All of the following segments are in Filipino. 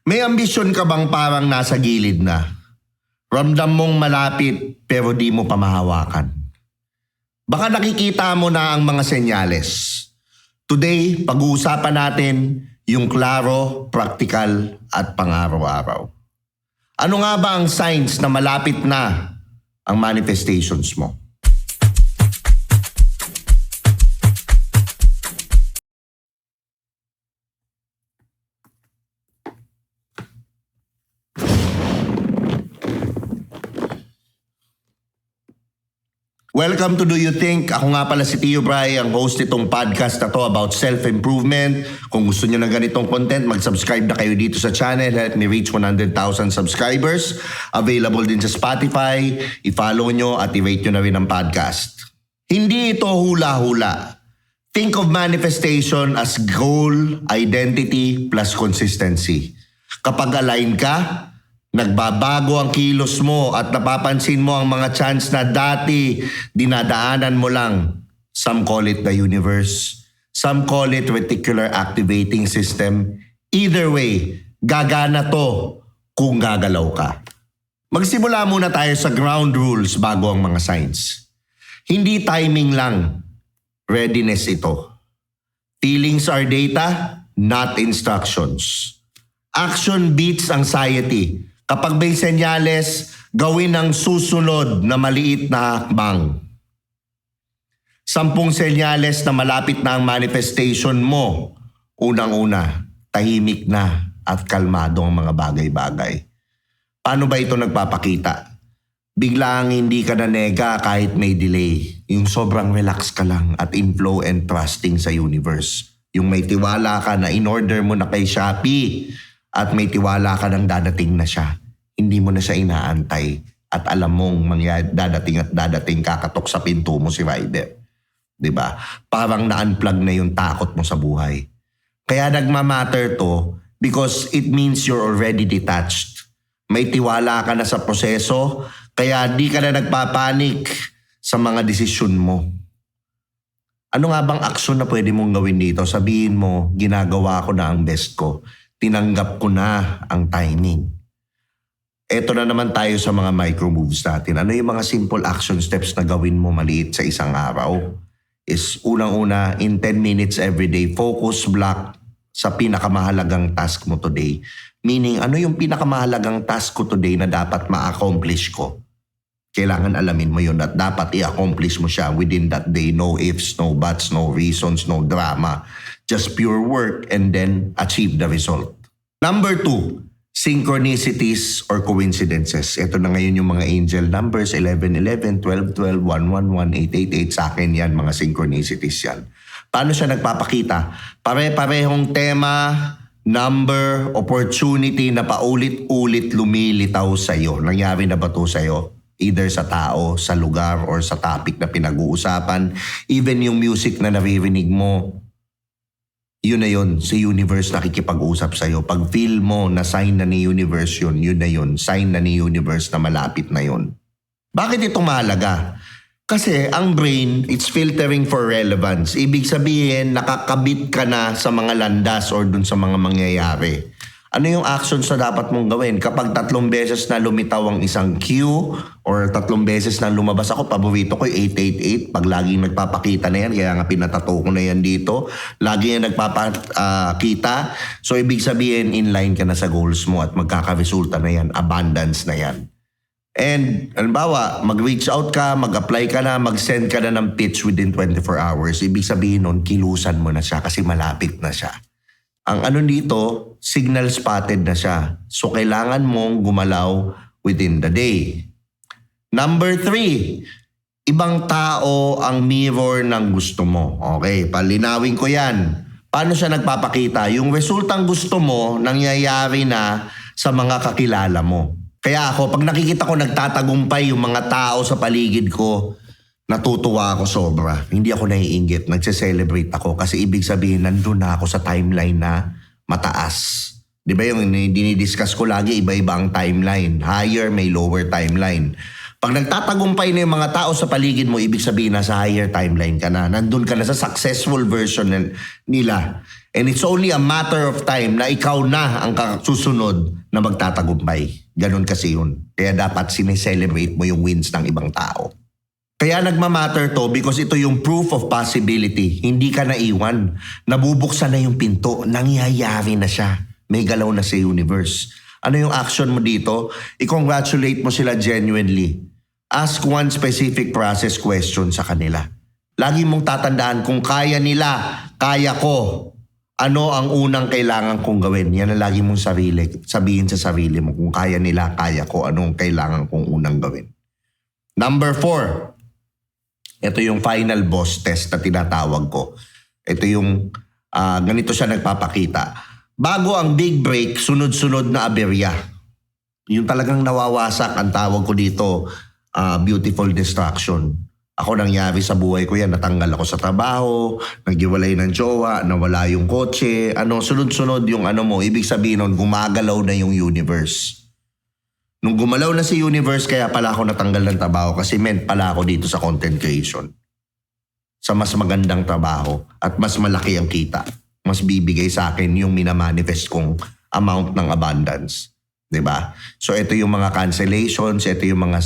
May ambisyon ka bang parang nasa gilid na? Ramdam mong malapit pero di mo pa mahawakan. Baka nakikita mo na ang mga senyales. Today, pag-uusapan natin yung klaro, praktikal at pang-araw-araw. Ano nga ba ang signs na malapit na ang manifestations mo? Welcome to Do You Think? Ako nga pala si Tio Bray, ang host nitong podcast na to about self-improvement. Kung gusto nyo ng ganitong content, mag-subscribe na kayo dito sa channel. Help me reach 100,000 subscribers. Available din sa Spotify. I-follow nyo at i-rate nyo na rin ang podcast. Hindi ito hula-hula. Think of manifestation as goal, identity, plus consistency. Kapag align ka, nagbabago ang kilos mo at napapansin mo ang mga chance na dati dinadaanan mo lang. Some call it the universe. Some call it reticular activating system. Either way, gagana to kung gagalaw ka. Magsimula muna tayo sa ground rules bago ang mga signs. Hindi timing lang. Readiness ito. Feelings are data, not instructions. Action beats anxiety. Kapag may senyales, gawin ang susunod na maliit na hakbang. 10 senyales na malapit na ang manifestation mo. Unang-una, tahimik na at kalmado ang mga bagay-bagay. Paano ba ito nagpapakita? Biglang hindi ka na nega kahit may delay. Yung sobrang relax ka lang at in flow and trusting sa universe. Yung may tiwala ka na in-order mo na kay Shopee at may tiwala ka nang dadating na siya. Hindi mo na siya inaantay at alam mong dadating at dadating kakatok sa pinto mo si rider. Diba? Parang na-unplug na yung takot mo sa buhay. Kaya nagmamatter to because it means you're already detached. May tiwala ka na sa proseso kaya di ka na nagpapanik sa mga desisyon mo. Ano nga bang aksyon na pwede mong gawin dito? Sabihin mo, ginagawa ko na ang best ko. Tinanggap ko na ang timing. Eto na naman tayo sa mga micro moves natin. Ano yung mga simple action steps na gawin mo maliit sa isang araw? Is unang-una, in 10 minutes every day, focus block sa pinakamahalagang task mo today. Meaning, ano yung pinakamahalagang task ko today na dapat ma-accomplish ko? Kailangan alamin mo yun at dapat i-accomplish mo siya within that day. No ifs, no buts, no reasons, no drama. Just pure work and then achieve the result. Number 2, synchronicities or coincidences. Ito na ngayon yung mga angel numbers, 1111, 1212, 111, 888. Sa akin yan, mga synchronicities yan. Paano siya nagpapakita? Pare-parehong tema, number, opportunity na paulit-ulit lumilitaw sa'yo. Nangyari na ba ito sa'yo? Either sa tao, sa lugar, or sa topic na pinag-uusapan. Even yung music na naririnig mo, yun na yun, si universe nakikipag-usap sa'yo. Pag feel mo na sign na ni universe yun, yun na yun. Sign na ni universe na malapit na yun. Bakit ito mahalaga? Kasi ang brain, it's filtering for relevance. Ibig sabihin, nakakabit ka na sa mga landas or dun sa mga mangyayari. Ano yung actions na dapat mong gawin? Kapag 3 beses na lumitaw ang isang cue or 3 beses na lumabas ako, paborito ko yung 888. Pag laging nagpapakita na yan, kaya nga pinatato ko na yan dito. Lagi yan nagpapakita. So ibig sabihin, inline ka na sa goals mo at magkakaresulta na yan. Abundance na yan. And halimbawa, mag-reach out ka, mag-apply ka na, mag-send ka na ng pitch within 24 hours. Ibig sabihin nun, kilusan mo na siya kasi malapit na siya. Ang ano dito, signal spotted na siya. So, kailangan mong gumalaw within the day. Number 3, ibang tao ang mirror ng gusto mo. Okay, palinawin ko yan. Paano siya nagpapakita? Yung resultang gusto mo, nangyayari na sa mga kakilala mo. Kaya ako, pag nakikita ko nagtatagumpay yung mga tao sa paligid ko, natutuwa ako sobra. Hindi ako naiinggit. Nagse-celebrate ako kasi ibig sabihin nandun na ako sa timeline na mataas. Di ba yung dinidiscuss ko lagi, iba-iba ang timeline. Higher, may lower timeline. Pag nagtatagumpay na yung mga tao sa paligid mo, ibig sabihin nasa higher timeline ka na. Nandun ka na sa successful version nila. And it's only a matter of time na ikaw na ang susunod na magtatagumpay. Ganon kasi yun. Kaya dapat sineselebrate mo yung wins ng ibang tao. Kaya nagmamatter to because ito yung proof of possibility. Hindi ka naiwan. Nabubuksan na yung pinto. Nangyayari na siya. May galaw na sa universe. Ano yung action mo dito? I-congratulate mo sila genuinely. Ask one specific process question sa kanila. Lagi mong tatandaan kung kaya nila, kaya ko. Ano ang unang kailangan kong gawin? Yan ang lagi mong sabihin sa sarili mo. Kung kaya nila, kaya ko. Anong kailangan kong unang gawin? Number 4. Ito yung final boss test na tinatawag ko. Ito yung ganito siya nagpapakita. Bago ang big break, sunod-sunod na aberya. Yung talagang nawawasak, ang tawag ko dito, beautiful distraction. Ako nangyari sa buhay ko yan, natanggal ako sa trabaho, naghiwalay ng jowa, nawala yung kotse, sunod-sunod yung ibig sabihin nun, gumagalaw na yung universe. Nung gumalaw na si universe, kaya pala ako natanggal ng trabaho kasi meant pala ako dito sa content creation. Sa mas magandang trabaho at mas malaki ang kita. Mas bibigay sa akin yung minamanifest kong amount ng abundance. Diba? So ito yung mga cancellations, ito yung mga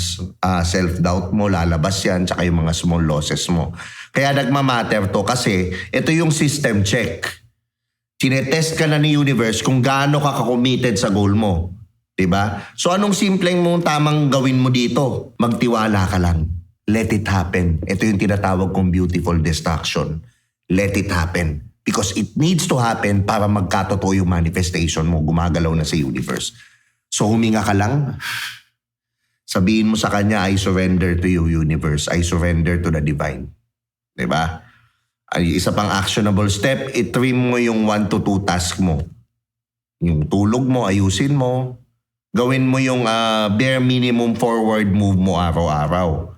self-doubt mo, lalabas yan, tsaka yung mga small losses mo. Kaya nagmamatter to kasi ito yung system check. Tinetest ka na ni universe kung gaano ka committed sa goal mo. Diba? So anong simpleng mong tamang gawin mo dito? Magtiwala ka lang. Let it happen. Ito yung tinatawag kong beautiful distraction. Let it happen. Because it needs to happen para magkatotoo yung manifestation mo. Gumagalaw na sa universe. So huminga ka lang. Sabihin mo sa kanya, I surrender to you, universe. I surrender to the divine. Diba? Ay, isa pang actionable step, i-trim mo yung 1 to 2 task mo. Yung tulog mo, ayusin mo. Gawin mo yung bare minimum forward move mo araw-araw.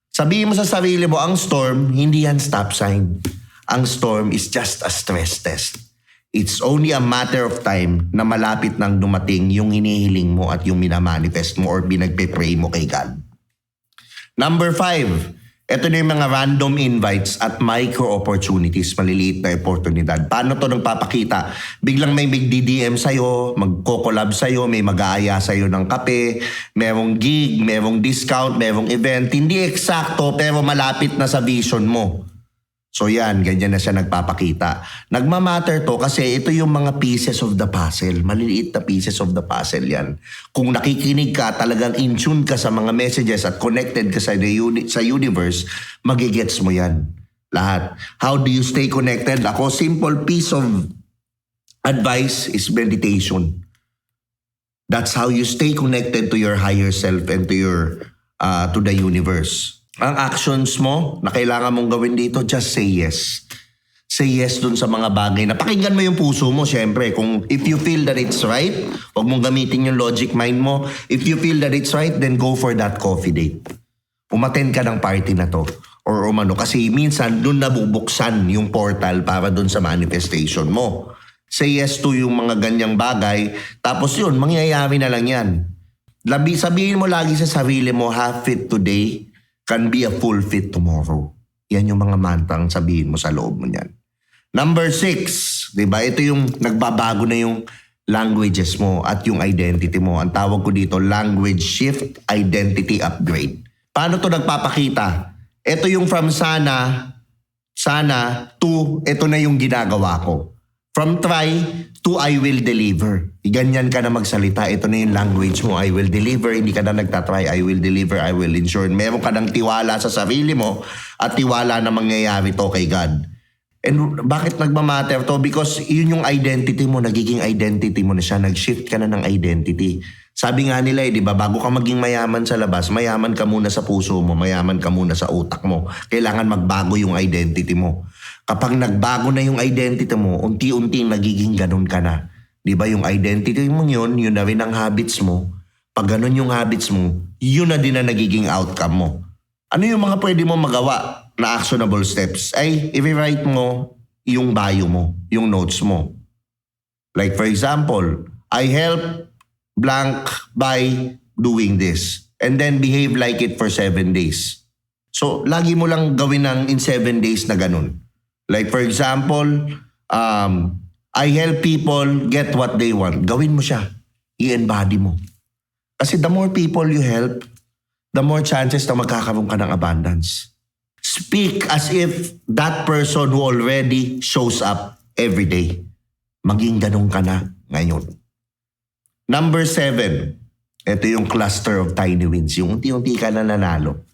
Sabihin mo sa sarili mo, ang storm, hindi yan stop sign. Ang storm is just a stress test. It's only a matter of time na malapit nang dumating yung hinihiling mo at yung minamanifest mo or binagpe-pray mo kay God. Number 5, ito na yung mga random invites at micro opportunities, maliliit na oportunidad. Paano to nagpapakita? Biglang may mag-DDM sa'yo, magko-collab sa'yo, may mag-aaya sa'yo ng kape, merong gig, merong discount, merong event. Hindi eksakto pero malapit na sa vision mo. So yan, ganyan na siya nagpapakita. Nagmamatter to kasi ito yung mga pieces of the puzzle. Maliliit na pieces of the puzzle yan. Kung nakikinig ka, talagang in tune ka sa mga messages at connected ka sa universe, magigets mo yan. Lahat. How do you stay connected? Ako, simple piece of advice is meditation. That's how you stay connected to your higher self and to the universe. Ang actions mo na kailangan mong gawin dito, just say yes. Say yes dun sa mga bagay na pakinggan mo yung puso mo, syempre. Kung if you feel that it's right, huwag mong gamitin yung logic mind mo. If you feel that it's right, then go for that coffee date. Umattend ka ng party na to. Or kasi minsan dun nabubuksan yung portal para dun sa manifestation mo. Say yes to yung mga ganyang bagay, tapos yun, mangyayari na lang yan. Sabihin mo lagi sa sarili mo, half fit today can be a full fit tomorrow. Yan yung mga mantrang sabihin mo sa loob mo niyan. Number 6, di ba? Ito yung nagbabago na yung languages mo at yung identity mo. Ang tawag ko dito, language shift, identity upgrade. Paano to nagpapakita? Ito yung from sana to, ito na yung ginagawa ko. From try to I will deliver. Ganyan ka na magsalita. Ito na yung language mo. I will deliver. Hindi ka na nagtatry. I will deliver. I will ensure. Meron ka ng tiwala sa sarili mo at tiwala na mangyayari to kay God. And bakit nagmamatter to? Because yun yung identity mo. Nagiging identity mo na siya. Nag-shift ka na ng identity. Sabi nga nila di ba, bago ka maging mayaman sa labas, mayaman ka muna sa puso mo, mayaman ka muna sa utak mo. Kailangan magbago yung identity mo. Kapag nagbago na yung identity mo, unti-unti nagiging ganun ka na. Di ba yung identity mo yun na rin ang habits mo. Pag ganun yung habits mo, yun na din na nagiging outcome mo. Ano yung mga pwede mo magawa na actionable steps? Ay, i-rewrite mo yung bio mo, yung notes mo. Like for example, I help blank by doing this. And then behave like it for 7 days. So, lagi mo lang gawin in 7 days na ganun. Like for example, I help people get what they want. Gawin mo siya. I-embody mo. Kasi the more people you help, the more chances na magkakaroon ka ng abundance. Speak as if that person who already shows up every day. Maging ganun ka na ngayon. Number 7, ito yung cluster of tiny wins. Yung unti-unti ka na nanalo.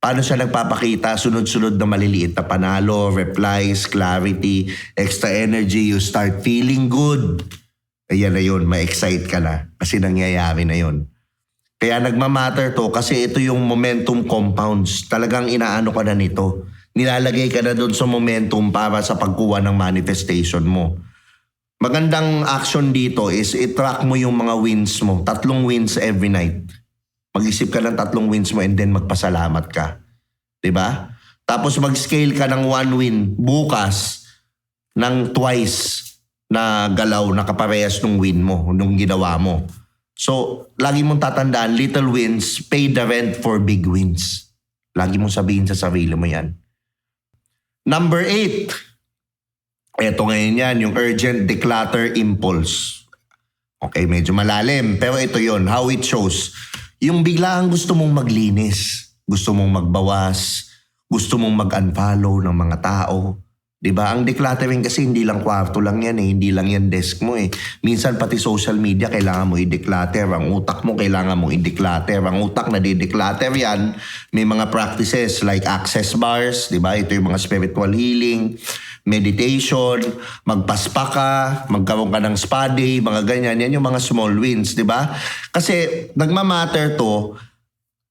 Paano siya nagpapakita? Sunod-sunod na maliliit na panalo, replies, clarity, extra energy, you start feeling good. Ayan na yun, ma-excite ka na kasi nangyayari na yun. Kaya nagmamatter to kasi ito yung momentum compounds. Talagang inaano ka na nito. Nilalagay ka na doon sa momentum para sa pagkuha ng manifestation mo. Magandang action dito is i-track mo yung mga wins mo. 3 wins every night. Mag-isip ka ng 3 wins mo and then magpasalamat ka. 'Di ba? Tapos mag-scale ka ng 1 win bukas ng twice na galaw na kaparehas ng win mo, nung ginawa mo. So, lagi mong tatandaan, little wins pay the rent for big wins. Lagi mong sabihin sa sarili mo yan. Number 8. Ito ngayon yan, yung urgent declutter impulse. Okay, medyo malalim. Pero ito yon, how it shows. Yung biglaan gusto mong maglinis. Gusto mong magbawas. Gusto mong mag-unfollow ng mga tao. Diba? Ang decluttering kasi hindi lang kwarto lang yan eh. Hindi lang yan desk mo eh. Minsan pati social media kailangan mo i-declutter. Ang utak mo kailangan mo i-declutter. Ang utak na di-declutter yan. May mga practices like access bars. Diba? Ito yung mga spiritual healing, meditation, magpaspa ka, magkaroon ka ng spa day, mga ganyan. Yan yung mga small wins. Diba? Kasi nagmamatter to.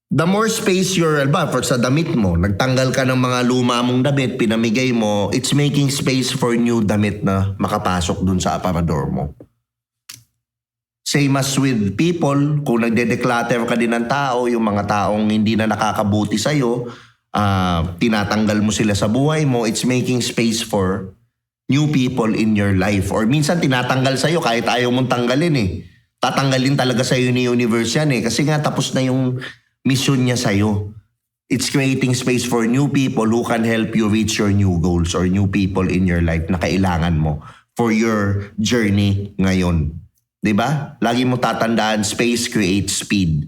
The more space you're, for sa damit mo, nagtanggal ka ng mga luma mong damit, pinamigay mo, it's making space for new damit na makapasok dun sa aparador mo. Same as with people, kung nagde-declutter ka din ng tao, yung mga taong hindi na nakakabuti sa'yo, tinatanggal mo sila sa buhay mo, it's making space for new people in your life. Or minsan tinatanggal sa'yo kahit ayaw mong tanggalin eh. Tatanggalin talaga sa'yo ni universe yan eh. Kasi nga tapos na yung mission niya sa'yo. It's creating space for new people who can help you reach your new goals or new people in your life na kailangan mo for your journey ngayon. 'Di ba? Lagi mo tatandaan, space creates speed.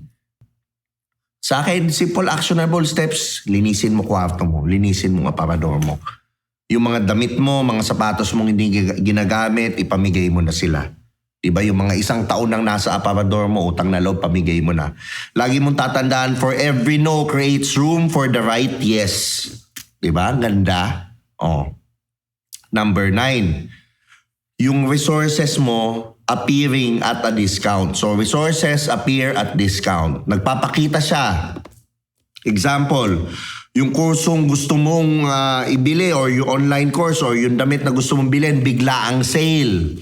Sa akin, simple actionable steps, linisin mo kwarto mo, linisin mo aparador mo. Yung mga damit mo, mga sapatos mong hindi ginagamit, ipamigay mo na sila. Diba yung mga 1 taon nang nasa aparador mo, utang na loob, pamigay mo na. Lagi mong tatandaan, for every no creates room for the right yes. Diba? Ganda. Oh. Number 9. Yung resources mo appearing at a discount. So resources appear at discount. Nagpapakita siya. Example, yung kursong gusto mong ibili or yung online course or yung damit na gusto mong bilhin, bigla ang sale.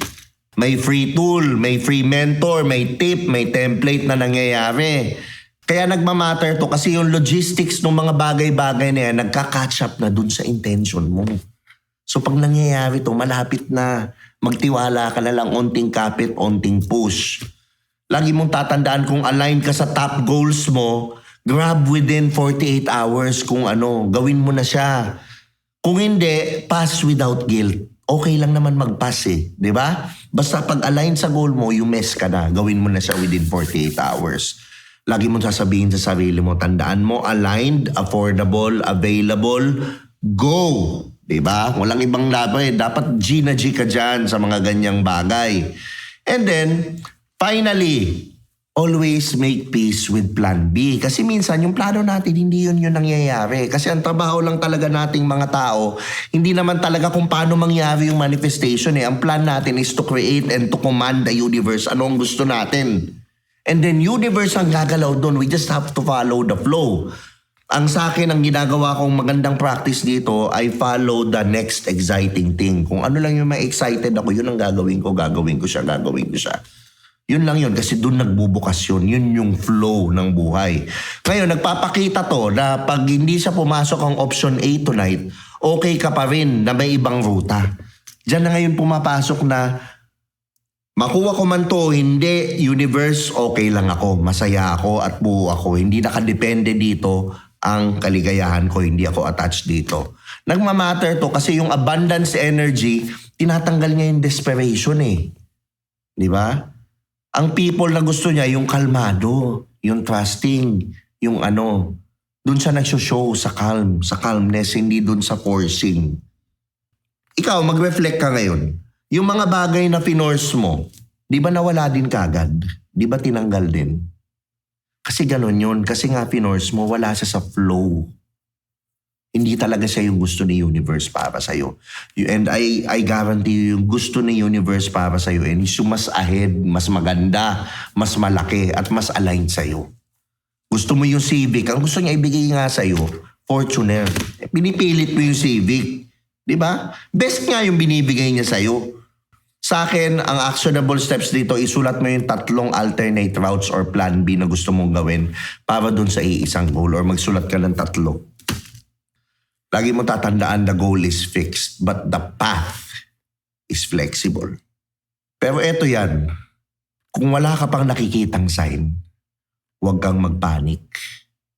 May free tool, may free mentor, may tip, may template na nangyayari. Kaya nagmamatter to kasi yung logistics ng mga bagay-bagay na yan, nagka-catch up na dun sa intention mo. So pag nangyayari to, malapit na. Magtiwala ka na lang, onting kapit, onting push. Lagi mong tatandaan kung align ka sa top goals mo, grab within 48 hours kung ano, gawin mo na siya. Kung hindi, pass without guilt. Okay lang naman mag-pass eh, di ba? Basta pag align sa goal mo, you mess ka na. Gawin mo na siya within 48 hours. Lagi mo sasabihin sa sarili mo, tandaan mo, aligned, affordable, available, go! Di ba? Walang ibang laban. Dapat G na G ka dyan sa mga ganyang bagay. And then, finally, always make peace with plan B. Kasi minsan, yung plano natin, hindi yun nangyayari. Kasi ang trabaho lang talaga nating mga tao, hindi naman talaga kung paano mangyari yung manifestation eh. Ang plan natin is to create and to command the universe. Ano ang gusto natin? And then universe ang gagalaw doon. We just have to follow the flow. Ang sa akin, ang ginagawa kong magandang practice dito, I follow the next exciting thing. Kung ano lang yung ma-excited ako, yun ang gagawin ko siya. Yun lang yun kasi doon nagbubukas yun. Yun yung flow ng buhay. Ngayon, nagpapakita to na pag hindi siya pumasok ang option A tonight, okay ka pa rin na may ibang ruta. Diyan na ngayon pumapasok na makuha ko man to, hindi, universe, okay lang ako, masaya ako at buo ako. Hindi nakadepende dito ang kaligayahan ko, hindi ako attached dito. Nagmamatter to kasi yung abundance energy, tinatanggal niya yung desperation eh. Di ba? Ang people na gusto niya, yung kalmado, yung trusting, yung dun siya nagsushow sa calmness, hindi dun sa forcing. Ikaw, mag-reflect ka ngayon. Yung mga bagay na finorce mo, di ba nawala din kagad? Di ba tinanggal din? Kasi ganun yun. Kasi nga finorce mo, wala siya sa flow. Hindi talaga siya yung gusto ni universe para sa'yo. And I guarantee you, yung gusto ni universe para sa'yo is yung mas ahead, mas maganda, mas malaki, at mas aligned sa'yo. Gusto mo yung Civic, ang gusto niya ibigay nga sa'yo, Fortuner. Pinipilit mo yung Civic. Di ba? Best nga yung binibigay niya sa'yo. Sa akin, ang actionable steps dito, isulat mo yung 3 alternate routes or plan B na gusto mong gawin para dun sa iisang goal or magsulat ka ng 3. Lagi mo tatandaan, the goal is fixed, but the path is flexible. Pero eto yan, kung wala ka pang nakikitang sign, huwag kang magpanik.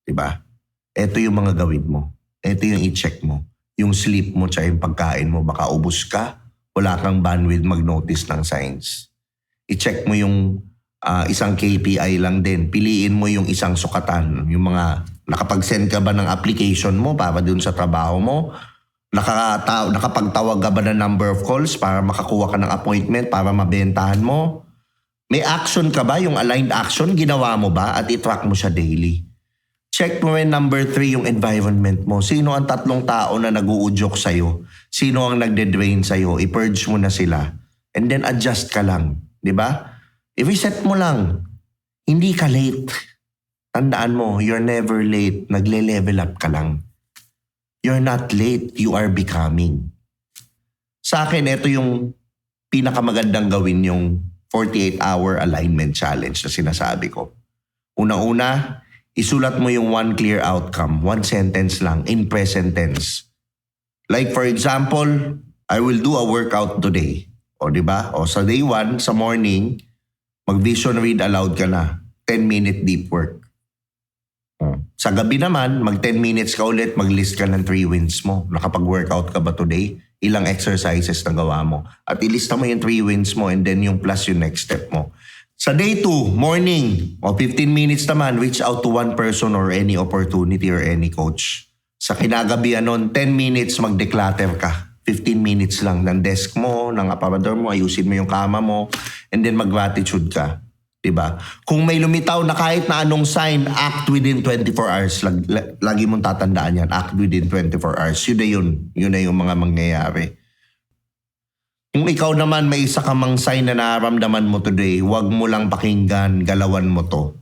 Diba? Eto yung mga gawin mo. Eto yung i-check mo. Yung sleep mo tsaka yung pagkain mo, baka ubos ka, wala kang bandwidth mag-notice ng signs. I-check mo yung isang KPI lang din. Piliin mo yung isang sukatan, yung mga nakapag-send ka ba ng application mo para dun sa trabaho mo? Nakapagtawag ka ba ng number of calls para makakuha ka ng appointment para mabentahan mo? May action ka ba? Yung aligned action, ginawa mo ba? At i-track mo siya daily. Check mo rin number 3 yung environment mo. Sino ang 3 tao na nag-uudyok sa'yo? Sino ang nagde-drain sa'yo? I-purge mo na sila. And then adjust ka lang. Diba? I-reset mo lang. Hindi ka late. Tandaan mo, you're never late. Nagle-level up ka lang. You're not late. You are becoming. Sa akin, ito yung pinakamagandang gawin yung 48-hour alignment challenge na sinasabi ko. Una-una, isulat mo yung 1 clear outcome. 1 sentence lang in present tense. Like for example, I will do a workout today. O diba? O sa day 1, sa morning, mag-vision read aloud ka na. 10-minute deep work. Sa gabi naman, mag 10 minutes ka ulit, mag-list ka ng 3 wins mo. Nakapag-workout ka ba today? Ilang exercises na gawa mo? At ilista mo yung 3 wins mo and then yung plus yung next step mo. Sa day 2, morning, o 15 minutes naman, reach out to one person or any opportunity or any coach. Sa kinagabihan nun, 10 minutes mag-declutter ka. 15 minutes lang ng desk mo, ng aparador mo, ayusin mo yung kama mo, and then mag-gratitude ka. Diba? Kung may lumitaw na kahit na anong sign, act within 24 hours. Lagi mong tatandaan yan, act within 24 hours. Yun na yun. Yun na yung mga mangyayari. Kung ikaw naman may isa ka mang sign na nararamdaman mo today, huwag mo lang pakinggan, galawan mo to.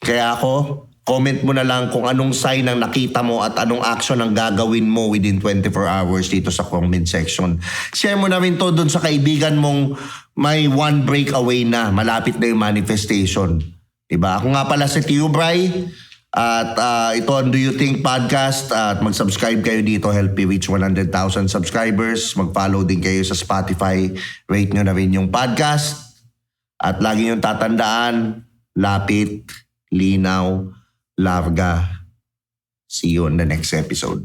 Kaya ako, comment mo na lang kung anong sign ang nakita mo at anong action ang gagawin mo within 24 hours dito sa comment section. Share mo na rin to dun sa kaibigan mong may 1 break away na. Malapit na yung manifestation. Diba? Ako nga pala si Tio Bray. At ito ang Do You Think Podcast. At mag-subscribe kayo dito. Help me reach 100,000 subscribers. Mag-follow din kayo sa Spotify. Rate nyo na rin yung podcast. At lagi nyo tatandaan, lapit, linaw, larga. See you on the next episode.